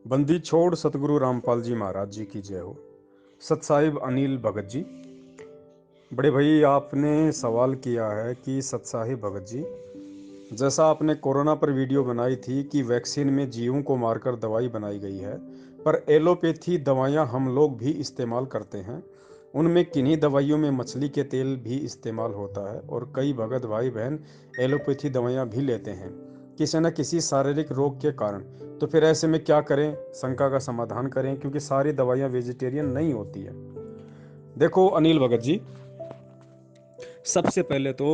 बंदी छोड़ सतगुरु रामपाल जी महाराज जी की जय हो। सत साहिब अनिल भगत जी, बड़े भाई आपने सवाल किया है कि सत साहिब भगत जी, जैसा आपने कोरोना पर वीडियो बनाई थी कि वैक्सीन में जीवों को मारकर दवाई बनाई गई है, पर एलोपैथी दवाइयाँ हम लोग भी इस्तेमाल करते हैं। उनमें किन्हीं दवाइयों में मछली के तेल भी इस्तेमाल होता है और कई भगत भाई बहन एलोपैथी दवाइयाँ भी लेते हैं किसी न किसी शारीरिक रोग के कारण। तो फिर ऐसे में क्या करें, शंका का समाधान करें, क्योंकि सारी दवाइयाँ वेजिटेरियन नहीं होती है। देखो अनिल भगत जी, सबसे पहले तो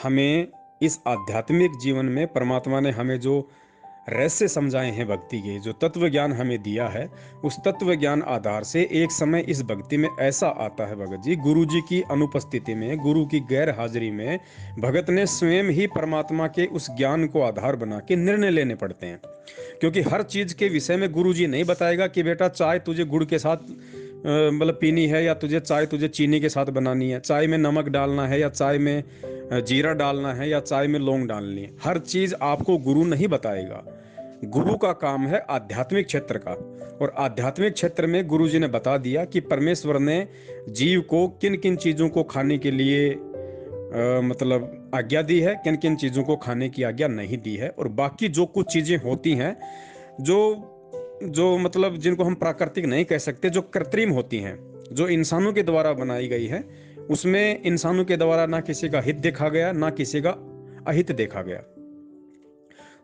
हमें इस आध्यात्मिक जीवन में परमात्मा ने हमें जो रहस्य समझाए हैं, भक्ति के जो तत्व ज्ञान हमें दिया है, उस तत्व ज्ञान आधार से एक समय इस भक्ति में ऐसा आता है भगत जी, गुरु जी की अनुपस्थिति में, गुरु की गैर हाजिरी में भगत ने स्वयं ही परमात्मा के उस ज्ञान को आधार बना के निर्णय लेने पड़ते हैं। क्योंकि हर चीज के विषय में गुरु जी नहीं बताएगा कि बेटा चाय तुझे गुड़ के साथ मतलब पीनी है, या तुझे चाय तुझे चीनी के साथ बनानी है, चाय में नमक डालना है या चाय में जीरा डालना है या चाय में लौंग डालनी है। हर चीज आपको गुरु नहीं बताएगा। गुरु का काम है आध्यात्मिक क्षेत्र का, और आध्यात्मिक क्षेत्र में गुरु जी ने बता दिया कि परमेश्वर ने जीव को किन किन चीजों को खाने के लिए मतलब आज्ञा दी है, किन किन चीजों को खाने की आज्ञा नहीं दी है। और बाकी जो कुछ चीजें होती हैं, जो जो मतलब जिनको हम प्राकृतिक नहीं कह सकते, जो कृत्रिम होती हैं, जो इंसानों के द्वारा बनाई गई है, उसमें इंसानों के द्वारा ना किसी का हित देखा गया, ना किसी का अहित देखा गया।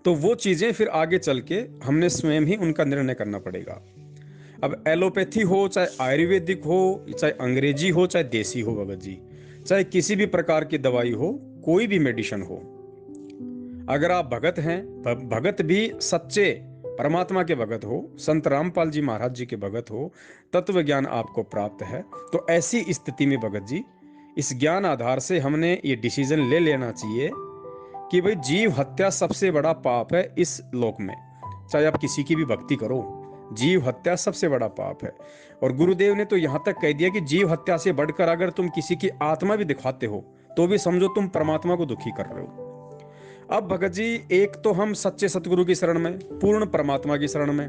तो वो चीजें फिर आगे चल के हमने स्वयं ही उनका निर्णय करना पड़ेगा। अब एलोपैथी हो, चाहे आयुर्वेदिक हो, चाहे अंग्रेजी हो, चाहे देसी हो भगत जी, चाहे किसी भी प्रकार की दवाई हो, कोई भी मेडिसिन हो, अगर आप भगत हैं, भगत भी सच्चे परमात्मा के भगत हो, संत रामपाल जी महाराज जी के भगत हो, तत्व ज्ञान आपको प्राप्त है, तो ऐसी स्थिति में भगत जी इस ज्ञान आधार से हमने ये डिसीजन ले लेना चाहिए कि भाई जीव हत्या सबसे बड़ा पाप है इस लोक में। चाहे आप किसी की भी भक्ति करो, जीव हत्या सबसे बड़ा पाप है। और गुरुदेव ने तो यहां तक कह दिया कि जीव हत्या से बढ़कर अगर तुम किसी की आत्मा भी दिखाते हो तो भी समझो तुम परमात्मा को दुखी कर रहे हो। अब भगत जी, एक तो हम सच्चे सतगुरु की शरण में, पूर्ण परमात्मा की शरण में,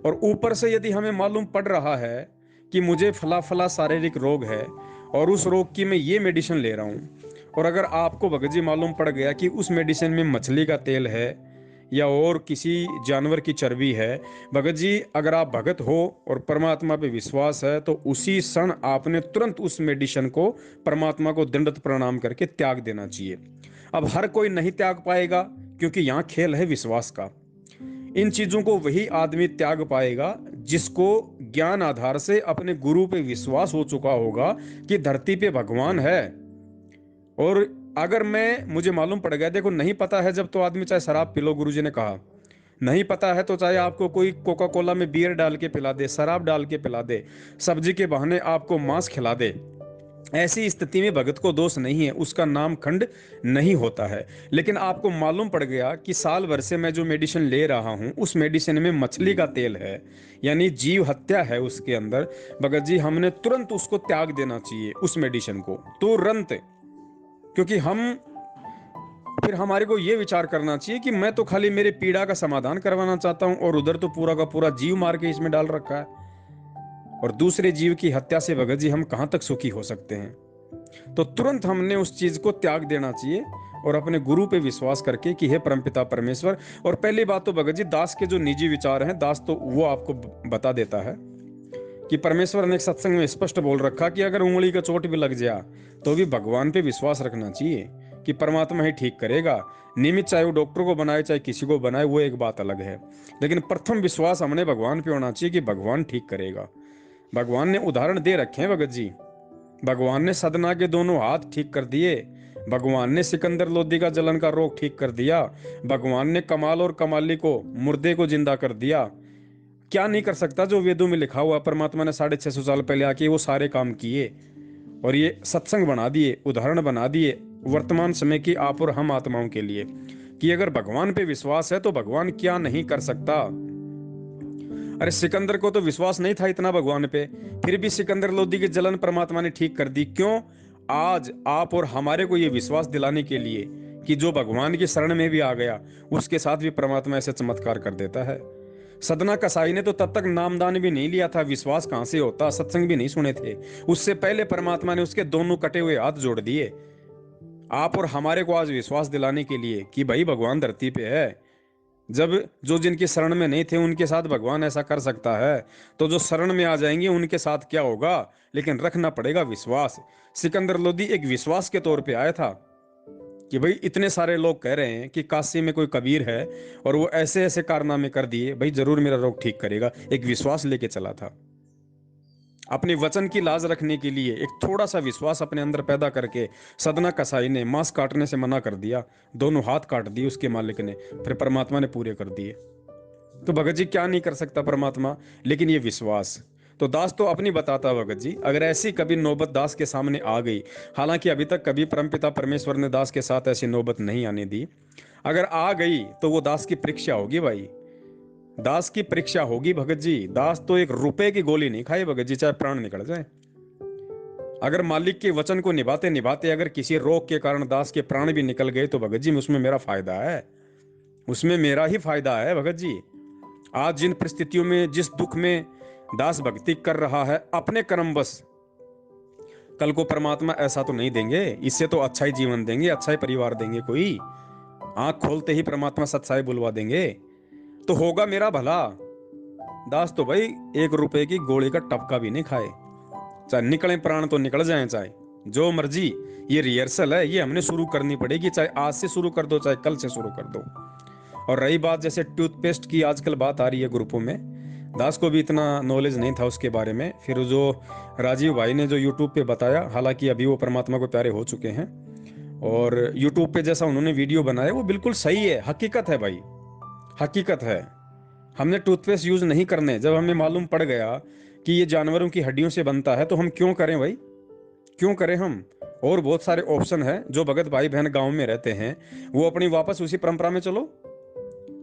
और ऊपर से यदि हमें मालूम पड़ रहा है कि मुझे फला फला शारीरिक रोग है और उस रोग की मैं ये मेडिसिन ले रहा हूं, और अगर आपको भगत जी मालूम पड़ गया कि उस मेडिसिन में मछली का तेल है या और किसी जानवर की चर्बी है, भगत जी अगर आप भगत हो और परमात्मा पे विश्वास है, तो उसी क्षण आपने तुरंत उस मेडिसिन को परमात्मा को दंडवत प्रणाम करके त्याग देना चाहिए। अब हर कोई नहीं त्याग पाएगा, क्योंकि यहाँ खेल है विश्वास का। इन चीजों को वही आदमी त्याग पाएगा जिसको ज्ञान आधार से अपने गुरु पे विश्वास हो चुका होगा कि धरती पे भगवान है। और अगर मुझे मालूम पड़ गया, देखो नहीं पता है जब तो आदमी चाहे शराब पी लो, गुरु जी ने कहा नहीं पता है तो चाहे आपको कोई कोका कोला में बियर डाल के पिला दे, शराब डाल के पिला दे, सब्जी के बहाने आपको मांस खिला दे, ऐसी स्थिति में भगत को दोष नहीं है, उसका नाम खंड नहीं होता है। लेकिन आपको मालूम पड़ गया कि साल भर से मैं जो मेडिसिन ले रहा हूं उस मेडिसिन में मछली का तेल है, यानी जीव हत्या है उसके अंदर, भगत जी हमने तुरंत उसको त्याग देना चाहिए, उस मेडिसिन को तुरंत। क्योंकि फिर हमारे को यह विचार करना चाहिए कि मैं तो खाली मेरे पीड़ा का समाधान करवाना चाहता हूं, और उधर तो पूरा का पूरा जीव मार के इसमें डाल रखा है, और दूसरे जीव की हत्या से भगत जी हम कहां तक सुखी हो सकते हैं। तो तुरंत हमने उस चीज को त्याग देना चाहिए और अपने गुरु पे विश्वास करके कि हे परमपिता परमेश्वर। और पहली बात तो भगत जी, दास के जो निजी विचार हैं, दास तो वो आपको बता देता है कि परमेश्वर ने एक सत्संग में स्पष्ट बोल रखा कि अगर उंगली का चोट भी लग जाए तो भी भगवान पे विश्वास रखना चाहिए कि परमात्मा ही ठीक करेगा। नियमित चाहे वो डॉक्टर को बनाए चाहे किसी को बनाए, वो एक बात अलग है, लेकिन प्रथम विश्वास हमने भगवान पे होना चाहिए कि भगवान ठीक करेगा। भगवान ने उदाहरण दे रखे हैं भगत जी, भगवान ने सदना के दोनों हाथ ठीक कर दिए, भगवान ने सिकंदर लोदी का जलन का रोग ठीक कर दिया, भगवान ने कमाल और कमाली को, मुर्दे को जिंदा कर दिया। क्या नहीं कर सकता जो वेदों में लिखा हुआ, परमात्मा ने 650 साल पहले आके वो सारे काम किए और ये सत्संग बना दिए, उदाहरण बना दिए वर्तमान समय की आप और हम आत्माओं के लिए कि अगर भगवान पे विश्वास है तो भगवान क्या नहीं कर सकता। अरे सिकंदर को तो विश्वास नहीं था इतना भगवान पे, फिर भी सिकंदर लोदी की जलन परमात्मा ने ठीक कर दी। क्यों? आज आप और हमारे को यह विश्वास दिलाने के लिए कि जो भगवान की शरण में भी आ गया उसके साथ भी परमात्मा ऐसे चमत्कार कर देता है। सदना कसाई ने तो तब तक नामदान भी नहीं लिया था, विश्वास कहां से होता, सत्संग भी नहीं सुने थे। उससे पहले परमात्मा ने उसके दोनों कटे हुए हाथ जोड़ दिए, आप और हमारे को आज विश्वास दिलाने के लिए कि भाई भगवान धरती पे है। जब जो जिनकी शरण में नहीं थे उनके साथ भगवान ऐसा कर सकता है, तो जो शरण में आ जाएंगे उनके साथ क्या होगा। लेकिन रखना पड़ेगा विश्वास। सिकंदर लोदी एक विश्वास के तौर पे आया था कि भाई इतने सारे लोग कह रहे हैं कि काशी में कोई कबीर है और वो ऐसे ऐसे कारनामे कर दिए, भाई जरूर मेरा रोग ठीक करेगा। एक विश्वास लेके चला था। अपने वचन की लाज रखने के लिए एक थोड़ा सा विश्वास अपने अंदर पैदा करके सदना कसाई ने मांस काटने से मना कर दिया, दोनों हाथ काट दिए उसके मालिक ने, फिर परमात्मा ने पूरे कर दिए। तो भगत जी क्या नहीं कर सकता परमात्मा, लेकिन ये विश्वास। तो दास तो अपनी बताता भगत जी, अगर ऐसी कभी नौबत दास के सामने आ गई, हालांकि अभी तक कभी परमपिता परमेश्वर ने दास के साथ ऐसी नौबत नहीं आने दी, अगर आ गई तो वो दास की परीक्षा होगी भाई, दास की परीक्षा होगी भगत जी। दास तो एक रुपए की गोली नहीं खाए भगत जी, चाहे प्राण निकल जाए। अगर मालिक के वचन को निभाते निभाते अगर किसी रोग के कारण दास के प्राण भी निकल गए तो भगत जी उसमें मेरा फायदा है, उसमें मेरा ही फायदा है भगत जी। आज जिन परिस्थितियों में, जिस दुख में दास भक्ति कर रहा है अपने कर्म बस, कल को परमात्मा ऐसा तो नहीं देंगे, इससे तो अच्छा ही जीवन देंगे, अच्छा ही परिवार देंगे, कोई आंख खोलते ही परमात्मा सच्चाई बुलवा देंगे, तो होगा मेरा भला। दास तो भाई एक रुपए की गोली का टपका भी नहीं खाए, चाहे निकले प्राण तो निकल जाए, चाहे जो मर्जी। ये रिहर्सल है, ये हमने शुरू करनी पड़ेगी, चाहे आज से शुरू कर दो चाहे कल से शुरू कर दो। और रही बात जैसे टूथपेस्ट की आजकल बात आ रही है ग्रुपों में, दास को भी इतना नॉलेज नहीं था उसके बारे में, फिर जो राजीव भाई ने जो यूट्यूब पे बताया, हालांकि अभी वो परमात्मा को प्यारे हो चुके हैं, और यूट्यूब पे जैसा उन्होंने वीडियो बनाया वो बिल्कुल सही है, हकीकत है भाई, हकीकत है। हमने टूथपेस्ट यूज नहीं करने, जब हमें मालूम पड़ गया कि ये जानवरों की हड्डियों से बनता है तो हम क्यों करें भाई, क्यों करें हम। और बहुत सारे ऑप्शन है, जो भगत भाई बहन गांव में रहते हैं वो अपनी वापस उसी परंपरा में चलो,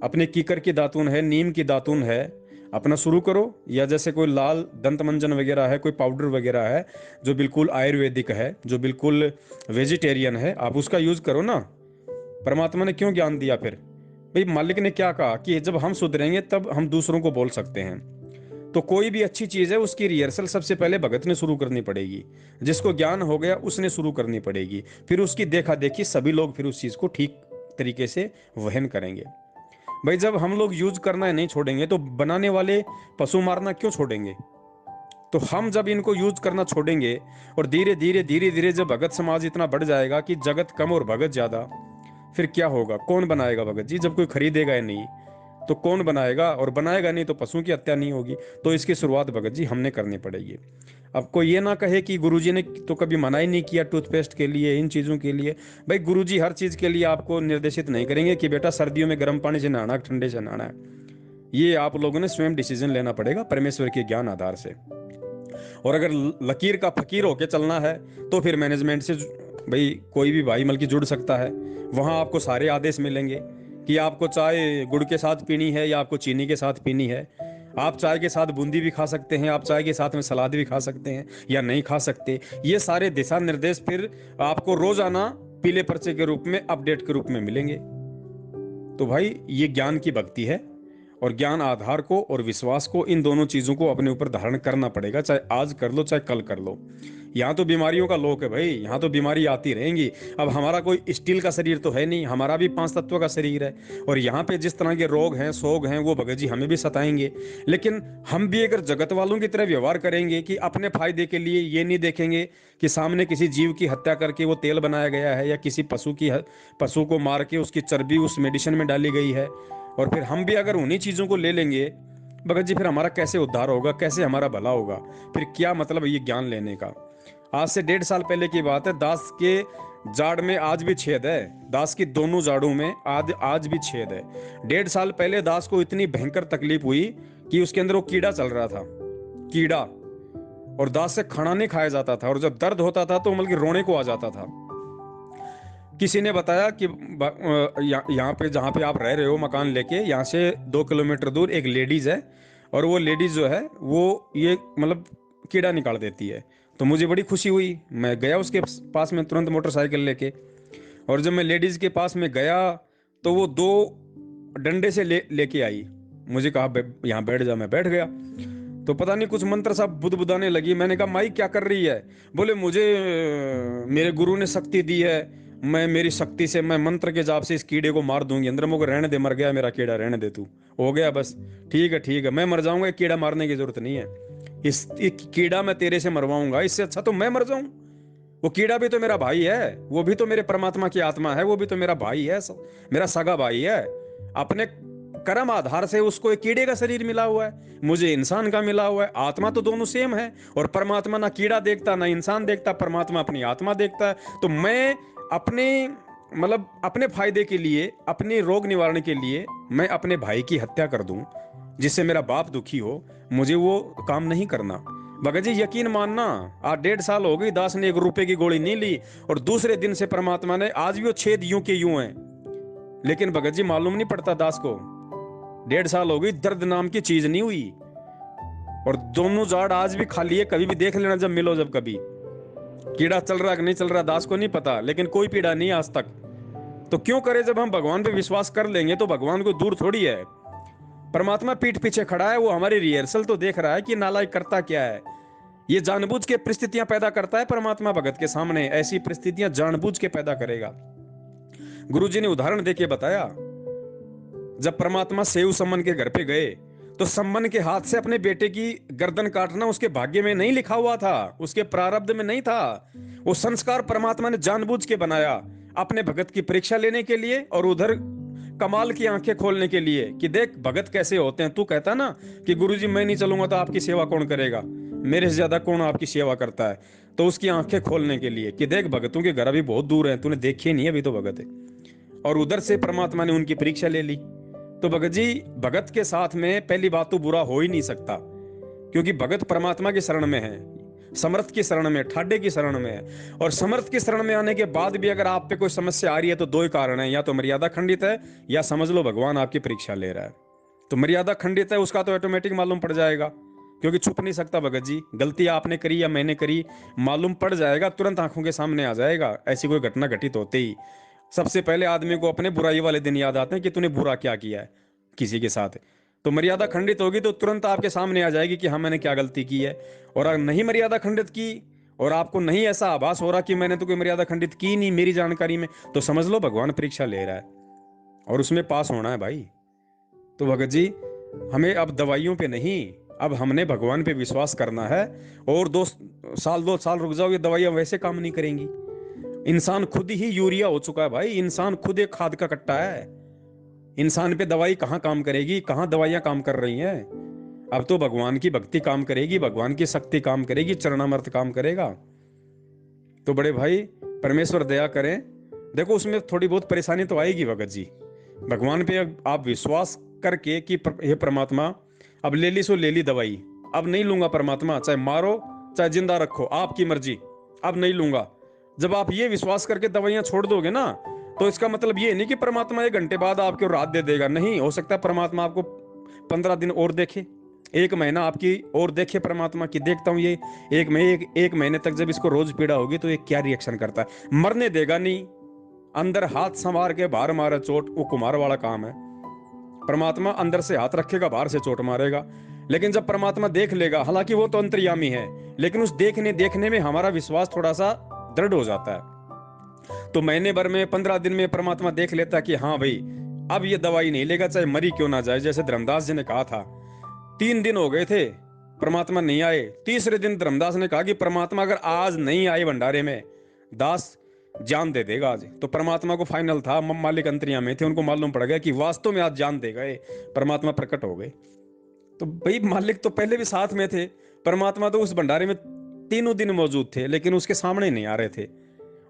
अपने कीकर की दातून है, नीम की दातून है, अपना शुरू करो। या जैसे कोई लाल दंत मंजन वगैरह है, कोई पाउडर वगैरह है जो बिल्कुल आयुर्वेदिक है, जो बिल्कुल वेजिटेरियन है, आप उसका यूज करो ना। परमात्मा ने क्यों ज्ञान दिया फिर, भाई मालिक ने क्या कहा कि जब हम सुधरेंगे तब हम दूसरों को बोल सकते हैं। तो कोई भी अच्छी चीज है उसकी रिहर्सल सबसे पहले भगत ने शुरू करनी पड़ेगी, जिसको ज्ञान हो गया उसने शुरू करनी पड़ेगी, फिर उसकी देखा देखी सभी लोग फिर उस चीज को ठीक तरीके से वहन करेंगे। भाई जब हम लोग यूज करना नहीं छोड़ेंगे तो बनाने वाले पशु मारना क्यों छोड़ेंगे। तो हम जब इनको यूज करना छोड़ेंगे और धीरे धीरे धीरे धीरे जब भगत समाज इतना बढ़ जाएगा कि जगत कम और भगत ज्यादा, फिर क्या होगा, कौन बनाएगा भगत जी, जब कोई खरीदेगा ही नहीं तो कौन बनाएगा, और बनाएगा नहीं तो पशुओं की हत्या नहीं होगी। तो इसकी शुरुआत भगत जी हमने करनी पड़ेगी। अब कोई ये ना कहे कि गुरुजी ने तो कभी मना ही नहीं किया टूथपेस्ट के लिए, इन चीज़ों के लिए। भाई गुरुजी हर चीज़ के लिए आपको निर्देशित नहीं करेंगे कि बेटा सर्दियों में गर्म पानी से नहाना, ठंडे से नहाना है। ये आप लोगों ने स्वयं डिसीजन लेना पड़ेगा परमेश्वर के ज्ञान आधार से। और अगर लकीर का फकीर होके चलना है तो फिर मैनेजमेंट से भाई कोई भी भाई मल की जुड़ सकता है, वहां आपको सारे आदेश मिलेंगे कि आपको चाय गुड़ के साथ पीनी है या आपको चीनी के साथ पीनी है। आप चाय के साथ बूंदी भी खा सकते हैं, आप चाय के साथ में सलाद भी खा सकते हैं या नहीं खा सकते। ये सारे दिशा निर्देश फिर आपको रोजाना पीले पर्चे के रूप में, अपडेट के रूप में मिलेंगे। तो भाई ये ज्ञान की भक्ति है, और ज्ञान आधार को और विश्वास को, इन दोनों चीजों को अपने ऊपर धारण करना पड़ेगा, चाहे आज कर लो चाहे कल कर लो। यहाँ तो बीमारियों का लोक है भाई, यहाँ तो बीमारी आती रहेंगी। अब हमारा कोई स्टील का शरीर तो है नहीं, हमारा भी 5 तत्वों का शरीर है, और यहाँ पे जिस तरह के रोग हैं, सोग हैं, वो भगत जी हमें भी सताएंगे। लेकिन हम भी अगर जगत वालों की तरह व्यवहार करेंगे कि अपने फायदे के लिए, ये नहीं देखेंगे कि सामने किसी जीव की हत्या करके वो तेल बनाया गया है, या किसी पशु को मार के उसकी चर्बी उस मेडिसिन में डाली गई है, और फिर हम भी अगर उन्हीं चीजों को ले लेंगे भगत जी, फिर हमारा कैसे उद्धार होगा, कैसे हमारा भला होगा, फिर क्या मतलब ये ज्ञान लेने का। आज से 1.5 साल पहले की बात है, दास के जाड़ में आज भी छेद है, दास की दोनों जाड़ों में आज भी छेद है। 1.5 साल पहले दास को इतनी भयंकर तकलीफ हुई कि उसके अंदर वो कीड़ा चल रहा था, कीड़ा, और दास से खाना नहीं खाया जाता था, और जब दर्द होता था तो मतलब रोने को आ जाता था। किसी ने बताया कि यहाँ पे जहाँ पे आप रह रहे हो मकान लेके, यहाँ से 2 किलोमीटर दूर एक लेडीज है, और वो लेडीज जो है वो ये मतलब कीड़ा निकाल देती है। तो मुझे बड़ी खुशी हुई, मैं गया उसके पास में तुरंत मोटरसाइकिल लेके, और जब मैं लेडीज के पास में गया तो वो 2 डंडे से लेके आई, मुझे कहा यहाँ बैठ जा, मैं बैठ गया। तो पता नहीं कुछ मंत्र सा बुदबुदाने लगी। मैंने कहा माई क्या कर रही है? बोले मुझे मेरे गुरु ने शक्ति दी है, मैं मेरी शक्ति से मैं मंत्र के जाप से इस कीड़े को मार दूंगी। अंदर मुझे रहने दे, मर गया मेरा कीड़ा, रहने दे तू, हो गया बस। ठीक है ठीक है, मैं मर जाऊंगा, कीड़ा मारने की जरूरत नहीं है, इस कीड़ा मैं तेरे से मरवाऊंगा, इससे अच्छा तो मैं मर जाऊं। वो कीड़ा भी तो मेरा भाई है, वो भी तो मेरे परमात्मा की आत्मा है, वो भी तो मेरा भाई है, मेरा सगा भाई है। अपने कर्म आधार से उसको एक कीड़े का शरीर मिला हुआ है, मुझे इंसान का मिला हुआ है। आत्मा तो दोनों सेम है, और परमात्मा ना कीड़ा देखता ना इंसान देखता, परमात्मा अपनी आत्मा देखता है। तो मैं अपने मतलब अपने फायदे के लिए, अपने रोग निवारण के लिए मैं अपने भाई की हत्या कर दूं जिससे मेरा बाप दुखी हो, मुझे वो काम नहीं करना। भगत जी यकीन मानना, आज 1.5 साल हो गई, दास ने 1 रुपए की गोली नहीं ली, और दूसरे दिन से परमात्मा ने, आज भी वो छेद यूं के यूं है, लेकिन भगत जी मालूम नहीं पड़ता दास को। 1.5 साल हो गई, दर्द नाम की चीज नहीं हुई, और दोनों जाड़ आज भी खाली है। कभी भी देख लेना जब मिलो, जब कभी कीड़ा चल रहा कि नहीं चल रहा दास को नहीं पता, लेकिन कोई पीड़ा नहीं आज तक। तो क्यों करे? जब हम भगवान पे विश्वास कर लेंगे तो भगवान को दूर थोड़ी है। परमात्मा पीठ पीछे खड़ा है, वो हमारी रिहर्सल तो देख रहा है कि नालायक करता क्या है। ये जानबूझ के परिस्थितियां पैदा करता है परमात्मा भगत के सामने, ऐसी परिस्थितियां जानबूझ के पैदा करेगा। गुरुजी ने उदाहरण देके बताया, जब परमात्मा सेव सम्मन के घर पे गए तो सम्मन के हाथ से अपने बेटे की गर्दन काटना उसके भाग्य में नहीं लिखा हुआ था, उसके प्रारब्ध में नहीं था। वो संस्कार परमात्मा ने जानबूझ के बनाया अपने भगत की परीक्षा लेने के लिए, और उधर कमाल की आंखें खोलने के लिए कि देख भगत कैसे होते हैं। तू कहता ना कि गुरुजी मैं नहीं चलूंगा तो आपकी सेवा कौन करेगा, मेरे से ज्यादा कौन आपकी सेवा करता है। तो उसकी आंखें खोलने के लिए कि देख भगतों के घर अभी बहुत दूर है, तूने देखे नहीं अभी तो भगत है। और उधर से परमात्मा ने उनकी परीक्षा ले ली। तो भगत जी, भगत के साथ में पहली बात तो बुरा हो ही नहीं सकता, क्योंकि भगत परमात्मा की शरण में है, समर्थ की शरण में, ठाडे की शरण में है। और समर्थ की शरण में आने के बाद भी अगर आप पे कोई समस्या आ रही है तो 2 ही कारण है, या तो मर्यादा खंडित है, या समझ लो भगवान आपकी परीक्षा ले रहा है। तो मर्यादा खंडित है उसका तो ऑटोमेटिक मालूम पड़ जाएगा, क्योंकि छुप नहीं सकता भगत जी। गलती आपने करी या मैंने करी, मालूम पड़ जाएगा, तुरंत आंखों के सामने आ जाएगा। ऐसी कोई घटना घटित होते ही सबसे पहले आदमी को अपने बुराई वाले दिन याद आते हैं कि तूने बुरा क्या किया है किसी के साथ। तो मर्यादा खंडित होगी तो तुरंत आपके सामने आ जाएगी कि हाँ मैंने क्या गलती की है। और अगर नहीं मर्यादा खंडित की, और आपको नहीं ऐसा आभास हो रहा कि मैंने तो कोई मर्यादा खंडित की नहीं मेरी जानकारी में, तो समझ लो भगवान परीक्षा ले रहा है, और उसमें पास होना है भाई। तो भगत जी, हमें अब दवाइयों पे नहीं, अब हमने भगवान पे विश्वास करना है। और 2 साल 2 साल रुक जाओ, ये दवाइयां वैसे काम नहीं करेंगी। इंसान खुद ही यूरिया हो चुका है भाई, इंसान खुद एक खाद का कट्टा है। इंसान पे दवाई कहाँ काम करेगी, कहाँ दवाइयां काम कर रही हैं? अब तो भगवान की भक्ति काम करेगी, भगवान की शक्ति काम करेगी, चरणामृत काम करेगा। तो बड़े भाई, परमेश्वर दया करें। देखो उसमें थोड़ी बहुत परेशानी तो आएगी भगत जी, भगवान पे आप विश्वास करके कि हे परमात्मा अब ले ली सो ले ली दवाई, अब नहीं लूंगा परमात्मा, चाहे मारो चाहे जिंदा रखो आपकी मर्जी, अब नहीं लूंगा। जब आप ये विश्वास करके दवाइयां छोड़ दोगे ना, तो इसका मतलब ये नहीं कि परमात्मा 1 घंटे बाद आपको राहत दे देगा। नहीं, हो सकता है परमात्मा आपको 15 दिन और देखे, 1 महीना आपकी और देखे परमात्मा की, देखता हूं ये एक महीने तक जब इसको रोज पीड़ा होगी तो ये क्या रिएक्शन करता है। मरने देगा नहीं, अंदर हाथ संवार के बाहर मारे चोट, वो कुम्हार वाला काम है। परमात्मा अंदर से हाथ रखेगा, बाहर से चोट मारेगा। लेकिन जब परमात्मा देख लेगा, हालांकि वो तो अंतर्यामी है, लेकिन उस देखने में हमारा विश्वास थोड़ा सा दृढ़ हो जाता है। तो महीने भर में 15 दिन में परमात्मा देख लेता कि हाँ भाई अब ये दवाई नहीं लेगा, चाहे मरी क्यों ना जाए। जैसे धर्मदास जी ने कहा था, 3 दिन हो गए थे परमात्मा नहीं आए, तीसरे दिन धर्मदास ने कहा कि परमात्मा अगर आज नहीं आए भंडारे में, दास जान दे देगा आज। तो परमात्मा को फाइनल था, मालिक अंतर्यामी में थे, उनको मालूम पड़ गया कि वास्तव में आज जान दे गए, परमात्मा प्रकट हो गए। तो भाई मालिक तो पहले भी साथ में थे, परमात्मा तो उस भंडारे में तीनों दिन मौजूद थे, लेकिन उसके सामने नहीं आ रहे थे।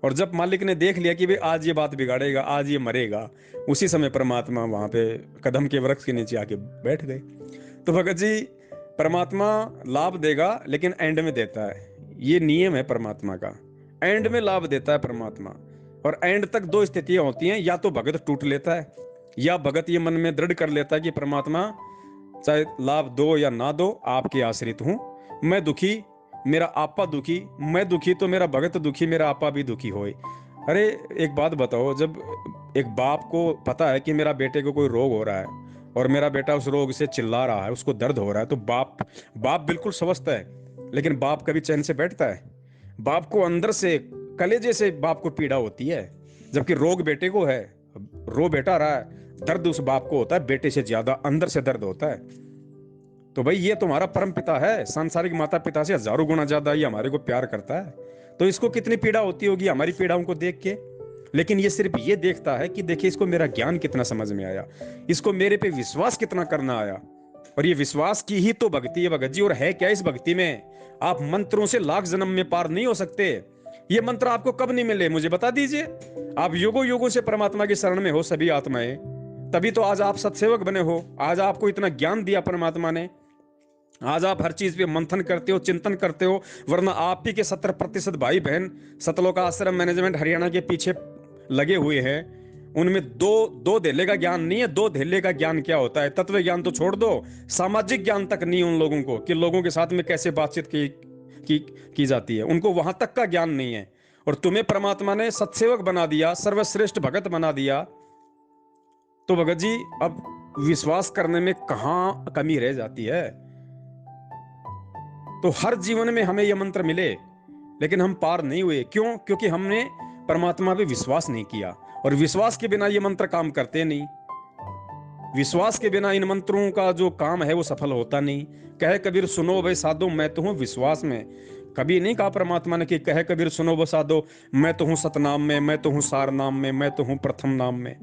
और जब मालिक ने देख लिया कि भाई आज ये बात बिगाड़ेगा, आज ये मरेगा, उसी समय परमात्मा वहां पे कदम के वृक्ष के नीचे आके बैठ गए। तो भगत जी, परमात्मा लाभ देगा लेकिन एंड में देता है, ये नियम है परमात्मा का, एंड में लाभ देता है परमात्मा। और एंड तक 2 स्थितियां होती हैं, या तो भगत टूट लेता है, या भगत ये मन में दृढ़ कर लेता है कि परमात्मा चाहे लाभ दो या ना दो, आपके आश्रित हूं, मैं दुखी, मेरा आपा दुखी, मैं दुखी तो मेरा भगत दुखी, मेरा आपा भी दुखी होए। अरे एक बात बताओ, जब एक बाप को पता है कि मेरा बेटे को कोई रोग हो रहा है, और मेरा बेटा उस रोग से चिल्ला रहा है, उसको दर्द हो रहा है, तो बाप बाप बिल्कुल स्वस्थ है, लेकिन बाप कभी चैन से बैठता है? बाप को अंदर से, कलेजे से बाप को पीड़ा होती है, जबकि रोग बेटे को है। रो बेटा रहा है, दर्द उस बाप को होता है, बेटे से ज्यादा अंदर से दर्द होता है। तो भाई ये तुम्हारा परम पिता है, सांसारिक माता पिता से हजारों गुना ज्यादा ये हमारे को प्यार करता है, तो इसको कितनी पीड़ा होती होगी हमारी पीड़ाओं को देख के। लेकिन ये सिर्फ ये देखता है कि देखिए इसको मेरा ज्ञान कितना समझ में आया, इसको मेरे पे विश्वास कितना करना आया। और ये विश्वास की ही तो भक्ति है भगत जी। और है क्या इस भक्ति में? आप मंत्रों से लाख जन्म में पार नहीं हो सकते। ये मंत्र आपको कब नहीं मिले मुझे बता दीजिए। आप युगों युगों से परमात्मा की शरण में हो सभी आत्माएं, तभी तो आज आप सत्सेवक बने हो, आज आपको इतना ज्ञान दिया परमात्मा ने, आज आप हर चीज पे मंथन करते हो, चिंतन करते हो। वरना आप ही के 70% भाई बहन सतलोक आश्रम मैनेजमेंट हरियाणा के पीछे लगे हुए हैं, उनमें दो दो धेले का ज्ञान नहीं है। दो धेले का ज्ञान क्या होता है? तत्व ज्ञान तो छोड़ दो, सामाजिक ज्ञान तक नहीं उन लोगों को, कि लोगों के साथ में कैसे बातचीत की, की जाती है, उनको वहां तक का ज्ञान नहीं है। और तुम्हें परमात्मा ने सत्सेवक बना दिया, सर्वश्रेष्ठ भगत बना दिया। तो भगत जी अब विश्वास करने में कहां कमी रह जाती है? तो हर जीवन में हमें यह मंत्र मिले, लेकिन हम पार नहीं हुए। क्यों? क्योंकि हमने परमात्मा पे विश्वास नहीं किया, और विश्वास के बिना ये मंत्र काम करते नहीं। विश्वास के बिना इन मंत्रों का जो काम है वो सफल होता नहीं। कहे कबीर सुनो भाई साधो मैं तो हूं विश्वास में। कभी नहीं कहा परमात्मा ने कि कहे कबीर सुनो वो साधो मैं तो हूं सतनाम में, मैं तो हूं सार नाम में, मैं तो हूं प्रथम नाम में।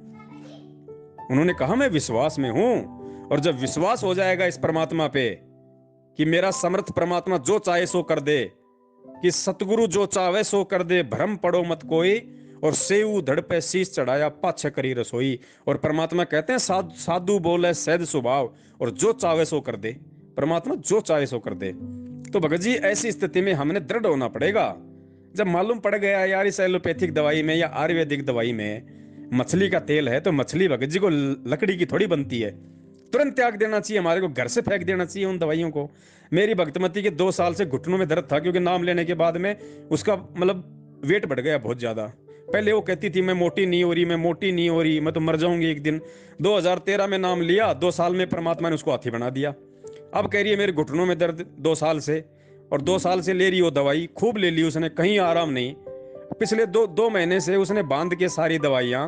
उन्होंने कहा मैं विश्वास में हूं। और जब विश्वास हो जाएगा इस परमात्मा पे कि मेरा समर्थ परमात्मा जो चाहे सो कर दे, कि सतगुरु जो चाहे सो कर दे, भ्रम पड़ो मत कोई, और सेऊ धड़ पे शीश चढ़ाया पाछे करी रसोई। और परमात्मा कहते हैं साधु बोले सहज स्वभाव, और जो चाहे सो कर दे, परमात्मा जो चाहे सो कर दे। तो भगत जी ऐसी स्थिति में हमने दृढ़ होना पड़ेगा। जब मालूम पड़ गया यार इस एलोपैथिक दवाई में या आयुर्वेदिक दवाई में मछली का तेल है, तो मछली भगत जी को लकड़ी की थोड़ी बनती है। तुरंत त्याग देना चाहिए, हमारे को घर से फेंक देना चाहिए उन दवाइयों को। मेरी भक्तमती के 2 साल से घुटनों में दर्द था, क्योंकि नाम लेने के बाद में उसका मतलब वेट बढ़ गया बहुत ज्यादा। पहले वो कहती थी मैं मोटी नहीं हो रही, मैं मोटी नहीं हो रही, मैं तो मर जाऊंगी एक दिन। 2013 में नाम लिया, 2 साल में परमात्मा ने उसको हाथी बना दिया। अब कह रही है मेरे घुटनों में दर्द 2 साल से, और 2 साल से ले रही वो दवाई, खूब ले ली उसने, कहीं आराम नहीं। पिछले दो दो महीने से उसने बांध के सारी दवाइयां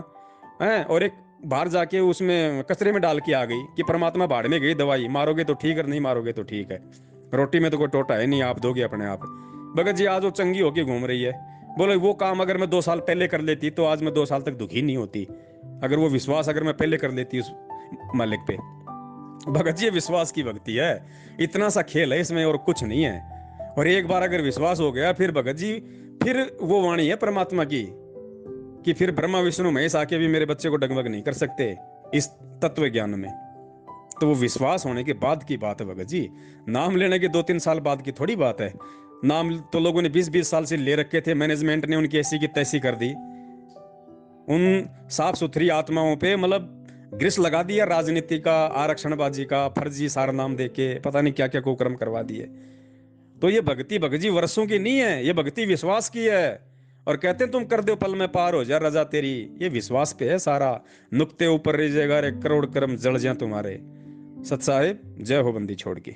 हैं, और एक बाहर जाके उसमें कचरे में डाल के आ गई कि परमात्मा भाड़ में गई दवाई, मारोगे तो ठीक है, नहीं मारोगे तो ठीक है, रोटी में तो कोई टोटा है नहीं, आप दोगे अपने आप। भगत जी आज वो चंगी होके घूम रही है। बोले वो काम अगर मैं 2 साल पहले कर लेती तो आज मैं 2 साल तक दुखी नहीं होती। अगर वो विश्वास अगर मैं पहले कर लेती उस मालिक पे। भगत जी ये विश्वास की भक्ति है, इतना सा खेल है इसमें और कुछ नहीं है। और एक बार अगर विश्वास हो गया फिर भगत जी, फिर वो वाणी है परमात्मा की कि फिर ब्रह्मा विष्णु महेश आके भी मेरे बच्चे को डगमग नहीं कर सकते इस तत्व ज्ञान में। तो वो विश्वास होने के बाद की बात है भगत जी, नाम लेने के 2-3 साल बाद की थोड़ी बात है। नाम तो लोगों ने 20-20 साल से ले रखे थे, मैनेजमेंट ने उनकी ऐसी की तैसी कर दी। उन साफ सुथरी आत्माओं पे मतलब ग्रिस लगा दिया, राजनीति का, आरक्षणबाजी का, फर्जी सारा नाम देके पता नहीं क्या क्या कुकर्म करवा दिए। तो ये भक्ति भगत जी वर्षों की नहीं है, ये भक्ति विश्वास की है। और कहते हैं तुम कर दो पल में पार हो जा रजा तेरी, ये विश्वास पे है सारा। नुक्ते ऊपर रह रे करोड़ कर्म जल जाए तुम्हारे। सत साहिब जय हो बंदी छोड़ की।